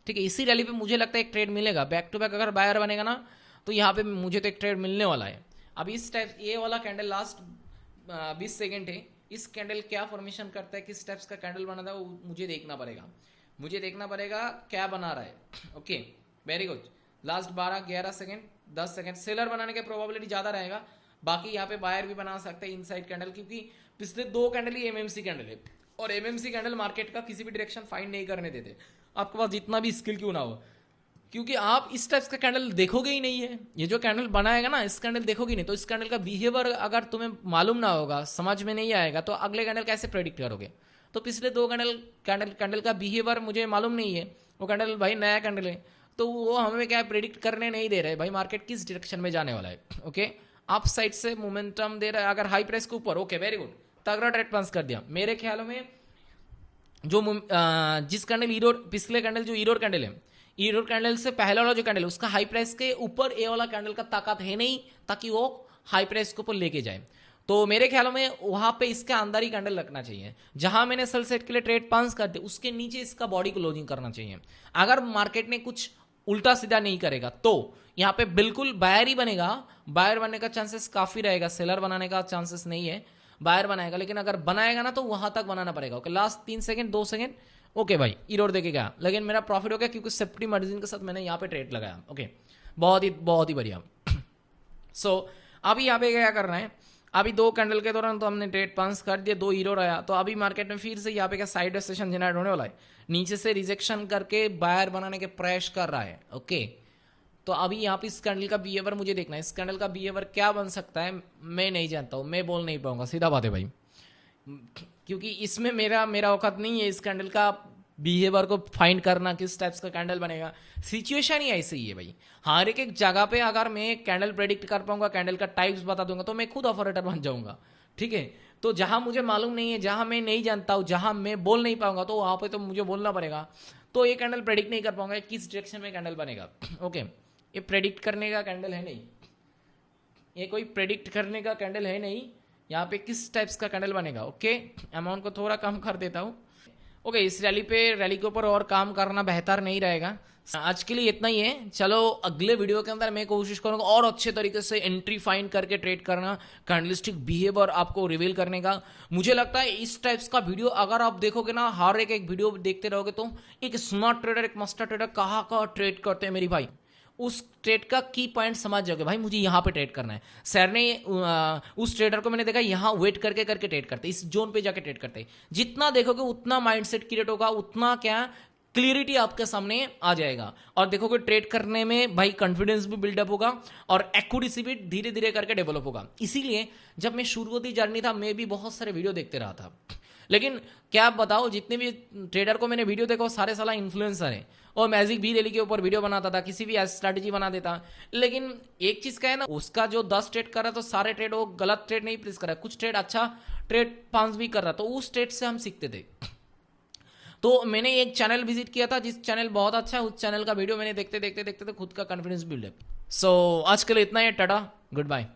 ठीक है। इसी रैली पे मुझे लगता है एक ट्रेड मिलेगा, बैक टू बैक अगर बायर बनेगा ना, तो यहाँ पे मुझे तो एक ट्रेड मिलने वाला है। अभी इस टाइप ये वाला कैंडल लास्ट 20 सेकेंड है, इस कैंडल क्या फॉर्मेशन करता है, किस टाइप्स का कैंडल बना था, वो मुझे देखना पड़ेगा क्या बना रहा है, okay, very good. Last 12 11 second 10 second seller बनाने के प्रोबेबिलिटी ज़्यादा रहेगा, बाकी यहाँ पे बायर भी बना सकते हैं इनसाइड कैंडल, क्योंकि पिछले 2 कैंडल ही एमएमसी कैंडल है, और एमएमसी कैंडल मार्केट का किसी भी डायरेक्शन फाइंड नहीं करने देते, आपके पास जितना भी स्किल क्यों ना हो, क्योंकि आप इस टाइप्स का कैंडल देखोगे ही नहीं है। ये जो कैंडल बनाएगा ना, इस कैंडल देखोगे नहीं, तो इस कैंडल का बिहेवियर अगर तुम्हें मालूम ना होगा, समझ में नहीं आएगा, तो अगले कैंडल कैसे प्रेडिक्ट करोगे। तो पिछले 2 कैंडल का बिहेवियर मुझे मालूम नहीं है, वो कैंडल भाई नया कैंडल है, तो वो हमें क्या प्रेडिक्ट करने नहीं दे रहे भाई मार्केट किस डायरेक्शन में जाने वाला है, ओके। अप साइड से मोमेंटम दे रहा है, अगर हाई प्राइस के ऊपर, ओके वेरी गुड, तगड़ा ट्रेड पास कर दिया। मेरे ख्यालों में जो जिस कैंडल ईरोड, पिछले कैंडल जो ईरोड कैंडल है, ईरो कैंडल से पहला वाला जो कैंडल है उसका हाई प्राइस के ऊपर ए वाला कैंडल का ताकत है नहीं ताकि वो हाई प्राइस के ऊपर लेके जाए। तो मेरे ख्याल में वहां पे इसके अंदर ही कैंडल रखना चाहिए। जहां मैंने सेल सेट के लिए ट्रेड पांच कर दी उसके नीचे इसका बॉडी क्लोजिंग करना चाहिए। अगर मार्केट ने कुछ उल्टा सीधा नहीं करेगा तो यहाँ पे बिल्कुल बायर ही बनेगा। बायर बनने का चांसेस काफी रहेगा, सेलर बनाने का चांसेस नहीं है, बायर बनाएगा। लेकिन अगर बनाएगा ना तो वहां तक बनाना पड़ेगा। Okay, last 3 second 2 second. Okay भाई, इरोड देके गया, लेकिन मेरा प्रॉफिट हो गया क्योंकि सेफ्टी मार्जिन के साथ मैंने यहाँ पे ट्रेड लगाया। ओके, बहुत ही बढ़िया। सो अभी यहाँ पे क्या करना है, अभी 2 कैंडल के दौरान तो हमने ट्रेड पांच कर दिया, 2 हीरो रहा। तो अभी मार्केट में फिर से यहाँ पे क्या साइड सेशन जनरेट होने वाला है, नीचे से रिजेक्शन करके बायर बनाने के प्रयास कर रहा है। ओके, तो अभी यहाँ पे इस कैंडल का बिहेवियर मुझे देखना है। इस कैंडल का बिहेवियर क्या बन सकता है मैं नहीं जानता हूँ, मैं बोल नहीं पाऊंगा, सीधा बात है भाई, क्योंकि इसमें मेरा औकात नहीं है इस कैंडल का बिहेवियर को फाइंड करना, किस टाइप्स का कैंडल बनेगा। सिचुएशन ही ऐसे ही है भाई। हर एक जगह पे अगर मैं कैंडल प्रेडिक्ट कर पाऊंगा, कैंडल का टाइप्स बता दूंगा तो मैं खुद ऑपरेटर बन जाऊंगा। ठीक है, तो जहां मुझे मालूम नहीं है, जहां मैं नहीं जानता हूं, जहां मैं बोल नहीं पाऊंगा तो वहां पे तो मुझे बोलना पड़ेगा। तो ये कैंडल प्रेडिक्ट नहीं कर पाऊंगा किस डायरेक्शन में कैंडल बनेगा। ओके, ये प्रेडिक्ट करने का कैंडल है नहीं, ये कोई प्रेडिक्ट करने का कैंडल है नहीं। यहाँ पे किस टाइप्स का कैंडल बनेगा। ओके, अमाउंट को थोड़ा कम कर देता हूँ। ओके, इस रैली के ऊपर और काम करना बेहतर नहीं रहेगा। आज के लिए इतना ही है। चलो अगले वीडियो के अंदर मैं कोशिश करूंगा और अच्छे तरीके से एंट्री फाइंड करके ट्रेड करना, कैंडलस्टिक बिहेवियर आपको रिवील करने का। मुझे लगता है इस टाइप्स का वीडियो अगर आप देखोगे ना, हर एक वीडियो देखते रहोगे तो एक स्मार्ट ट्रेडर, एक मास्टर ट्रेडर कहाँ ट्रेड करते हैं मेरी भाई, उस ट्रेड का की पॉइंट समझ जाओगे भाई, मुझे यहाँ पे ट्रेड करना है। सर ने उस ट्रेडर को मैंने देखा यहाँ वेट करके ट्रेड करते, इस जोन पे जाके ट्रेड करते। जितना देखोगे उतना माइंडसेट क्रिएट होगा, उतना क्या क्लियरिटी आपके सामने आ जाएगा। और देखोगे ट्रेड करने में भाई कॉन्फिडेंस भी बिल्डअप होगा और एक्यूरेसी भी धीरे धीरे करके डेवलप होगा। इसीलिए जब मैं शुरुआती जर्नी था मैं भी बहुत सारे वीडियो देखते रहा था, लेकिन क्या आप बताओ जितने भी ट्रेडर को मैंने वीडियो देखा वो सारे साला इन्फ्लुएंसर है। और मैजिक भी रैली के ऊपर वीडियो बनाता था, किसी भी स्ट्रैटेजी बना देता। लेकिन एक चीज का है ना, उसका जो 10 ट्रेड कर रहा तो सारे ट्रेड वो गलत ट्रेड नहीं प्लेस कर रहा, कुछ ट्रेड अच्छा ट्रेड पांच भी कर रहा, तो उस ट्रेड से हम सीखते थे। तो मैंने एक चैनल विजिट किया था जिस चैनल बहुत अच्छा है, उस चैनल का वीडियो मैंने देखते देखते खुद का कॉन्फिडेंस बिल्डअप। सो आज के लिए इतना ही, टाटा, गुड बाय।